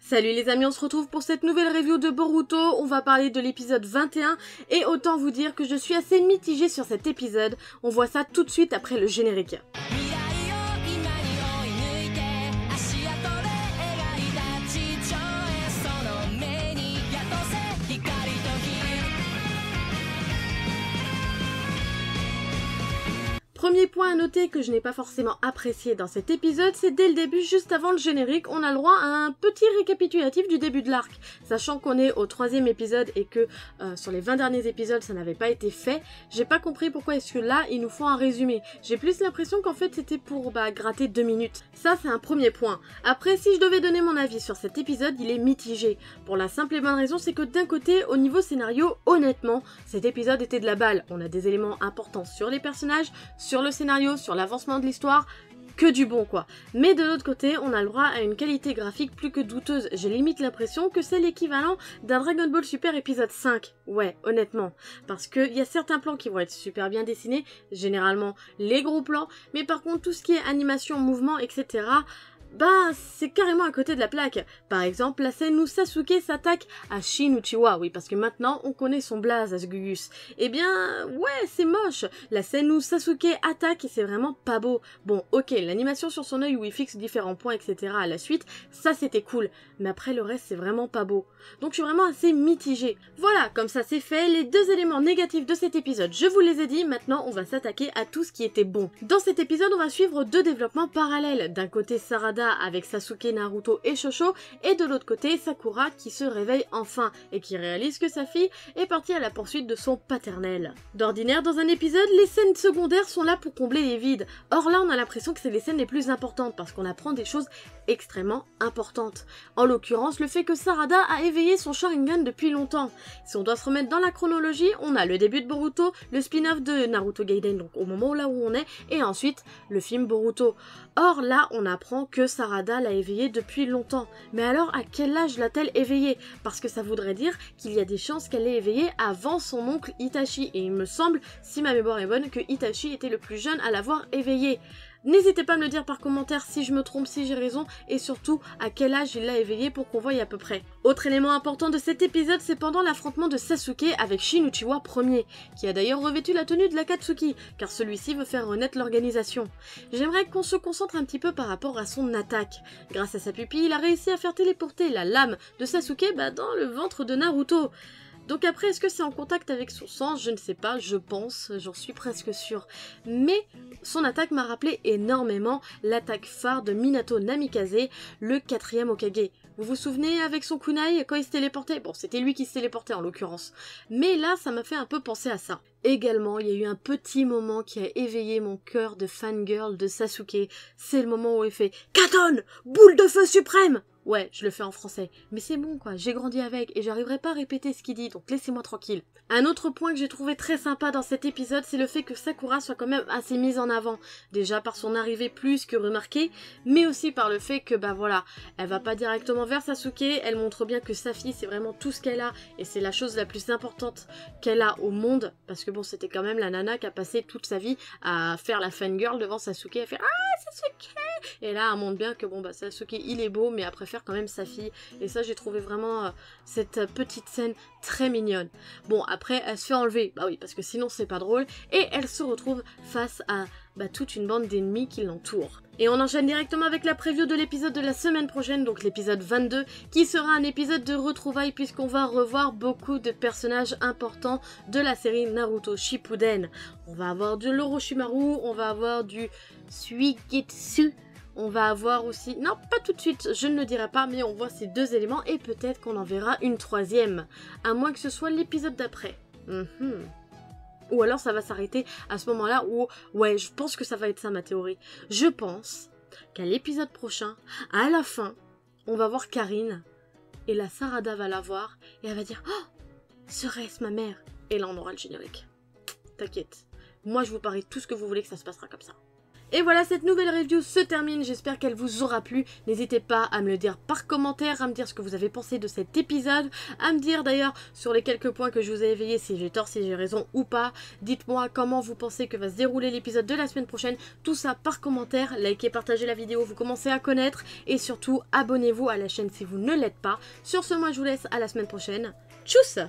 Salut les amis, on se retrouve pour cette nouvelle review de Boruto. On va parler de l'épisode 21 et autant vous dire que je suis assez mitigée sur cet épisode. On voit ça tout de suite après le générique. Premier point à noter que je n'ai pas forcément apprécié dans cet épisode, c'est dès le début, juste avant le générique, on a le droit à un petit récapitulatif du début de l'arc. Sachant qu'on est au 3e épisode et que sur les 20 derniers épisodes ça n'avait pas été fait, j'ai pas compris pourquoi est-ce que là ils nous font un résumé. J'ai plus l'impression qu'en fait c'était pour gratter 2 minutes. Ça c'est un premier point. Après, si je devais donner mon avis sur cet épisode, il est mitigé. Pour la simple et bonne raison, c'est que d'un côté, au niveau scénario, honnêtement, cet épisode était de la balle. On a des éléments importants sur les personnages, sur le scénario, sur l'avancement de l'histoire, que du bon quoi. Mais de l'autre côté, on a le droit à une qualité graphique plus que douteuse. J'ai limite l'impression que c'est l'équivalent d'un Dragon Ball Super épisode 5. Ouais, honnêtement. Parce qu'il y a certains plans qui vont être super bien dessinés, généralement les gros plans, mais par contre tout ce qui est animation, mouvement, etc., c'est carrément à côté de la plaque. Par exemple, la scène où Sasuke s'attaque à Shin Uchiwa, oui, parce que maintenant on connaît son blaze à ce Gugus. Eh bien, ouais, c'est moche. La scène où Sasuke attaque, c'est vraiment pas beau. Bon, ok, l'animation sur son œil où il fixe différents points, etc. à la suite, ça c'était cool. Mais après, le reste, c'est vraiment pas beau. Donc je suis vraiment assez mitigée. Voilà, comme ça c'est fait, les deux éléments négatifs de cet épisode, je vous les ai dit, maintenant on va s'attaquer à tout ce qui était bon. Dans cet épisode, on va suivre deux développements parallèles. D'un côté, Sarada avec Sasuke, Naruto et Shosho, et de l'autre côté Sakura qui se réveille enfin et qui réalise que sa fille est partie à la poursuite de son paternel. D'ordinaire, dans un épisode, les scènes secondaires sont là pour combler les vides. Or là, on a l'impression que c'est les scènes les plus importantes parce qu'on apprend des choses extrêmement importantes. En l'occurrence, le fait que Sarada a éveillé son Sharingan depuis longtemps. Si on doit se remettre dans la chronologie, on a le début de Boruto, le spin-off de Naruto Gaiden, donc au moment là où on est, et ensuite le film Boruto. Or là, on apprend que Sarada l'a éveillée depuis longtemps. Mais alors, à quel âge l'a-t-elle éveillée? Parce que ça voudrait dire qu'il y a des chances qu'elle l'ait éveillée avant son oncle Itachi. Et il me semble, si ma mémoire est bonne, que Itachi était le plus jeune à l'avoir éveillée. N'hésitez pas à me le dire par commentaire si je me trompe, si j'ai raison, et surtout à quel âge il l'a éveillé pour qu'on voie à peu près. Autre élément important de cet épisode, c'est pendant l'affrontement de Sasuke avec Shin Uchiwa Ier, qui a d'ailleurs revêtu la tenue de l'Akatsuki, car celui-ci veut faire renaître l'organisation. J'aimerais qu'on se concentre un petit peu par rapport à son attaque. Grâce à sa pupille, il a réussi à faire téléporter la lame de Sasuke dans le ventre de Naruto. Donc après, est-ce que c'est en contact avec son sang? Je ne sais pas, je pense, j'en suis presque sûre. Mais son attaque m'a rappelé énormément l'attaque phare de Minato Namikaze, le 4e Hokage. Vous vous souvenez avec son kunai quand il se téléportait? Bon, c'était lui qui se téléportait en l'occurrence. Mais là, ça m'a fait un peu penser à ça. Également, il y a eu un petit moment qui a éveillé mon cœur de fangirl de Sasuke. C'est le moment où il fait « Katon, boule de feu suprême !» Ouais, je le fais en français. Mais c'est bon quoi, j'ai grandi avec et j'arriverai pas à répéter ce qu'il dit, donc laissez-moi tranquille. Un autre point que j'ai trouvé très sympa dans cet épisode, c'est le fait que Sakura soit quand même assez mise en avant. Déjà par son arrivée plus que remarquée, mais aussi par le fait que voilà, elle va pas directement vers Sasuke, elle montre bien que sa fille c'est vraiment tout ce qu'elle a et c'est la chose la plus importante qu'elle a au monde. Parce que bon, c'était quand même la nana qui a passé toute sa vie à faire la fangirl devant Sasuke, à faire « Ah Sasuke !» Et là, elle montre bien que Sasuke il est beau, mais elle préfère quand même sa fille. Et ça, j'ai trouvé vraiment cette petite scène très mignonne. Bon, après, elle se fait enlever. Bah oui, parce que sinon, c'est pas drôle. Et elle se retrouve face à toute une bande d'ennemis qui l'entourent. Et on enchaîne directement avec la preview de l'épisode de la semaine prochaine, donc l'épisode 22, qui sera un épisode de retrouvailles puisqu'on va revoir beaucoup de personnages importants de la série Naruto Shippuden. On va avoir du l'Orochimaru, on va avoir du Suigetsu, on va avoir aussi... Non, pas tout de suite, je ne le dirai pas, mais on voit ces deux éléments et peut-être qu'on en verra une troisième. À moins que ce soit l'épisode d'après. Ou alors ça va s'arrêter à ce moment-là où... Ouais, je pense que ça va être ça ma théorie. Je pense qu'à l'épisode prochain, à la fin, on va voir Karine. Et la Sarada va la voir et elle va dire « Oh, serait-ce ma mère ?» Et là on aura le générique. T'inquiète. Moi je vous parie tout ce que vous voulez que ça se passera comme ça. Et voilà, cette nouvelle review se termine, j'espère qu'elle vous aura plu. N'hésitez pas à me le dire par commentaire, à me dire ce que vous avez pensé de cet épisode, à me dire d'ailleurs sur les quelques points que je vous ai éveillés si j'ai tort, si j'ai raison ou pas. Dites-moi comment vous pensez que va se dérouler l'épisode de la semaine prochaine, tout ça par commentaire. Likez, partagez la vidéo, vous commencez à connaître et surtout abonnez-vous à la chaîne si vous ne l'êtes pas. Sur ce, moi je vous laisse à la semaine prochaine. Tchuss!